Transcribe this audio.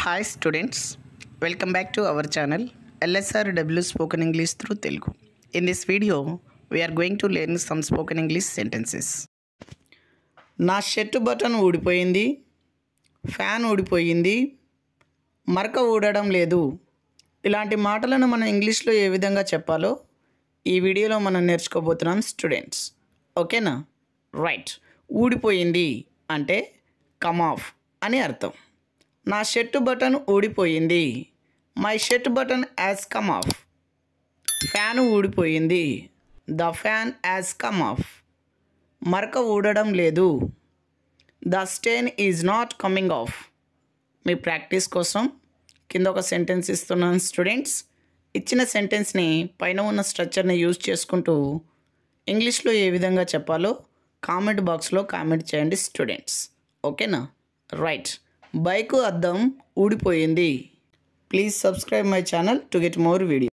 Hi students, welcome back to our channel LSRW Spoken English through Telugu. In this video, we are going to learn some spoken English sentences. నా shirt button ఊడిపోయింది, fan ఊడిపోయింది, మరక ఊడడం లేదు. ఇలాంటి మాటలను మనం ఇంగ్లీష్లో ఏ విధంగా చెప్పాలో ఈ వీడియోలో మనం నేర్చుకోబోతున్నాం స్టూడెంట్స్. ఓకేనా? రైట్. ఊడిపోయింది అంటే కమ్ ఆఫ్ అని అర్థం. నా షర్ట్ బటన్ ఊడిపోయింది, my shirt button has come off. Fan ఊడిపోయింది, the fan has come off. మరక ఊడడం లేదు, the stain is not coming off. మీ ప్రాక్టీస్ కోసం కింద ఒక సెంటెన్స్ ఇస్తున్నాను స్టూడెంట్స్. ఇచ్చిన సెంటెన్స్ని పైన ఉన్న స్ట్రక్చర్ని యూజ్ చేసుకుంటూ ఇంగ్లీష్లో ఏ విధంగా చెప్పాలో కామెంట్ బాక్స్లో కామెంట్ చేయండి స్టూడెంట్స్. ఓకేనా? రైట్. బైకు అద్దం ఊడిపోయింది. Please subscribe my channel to get more video.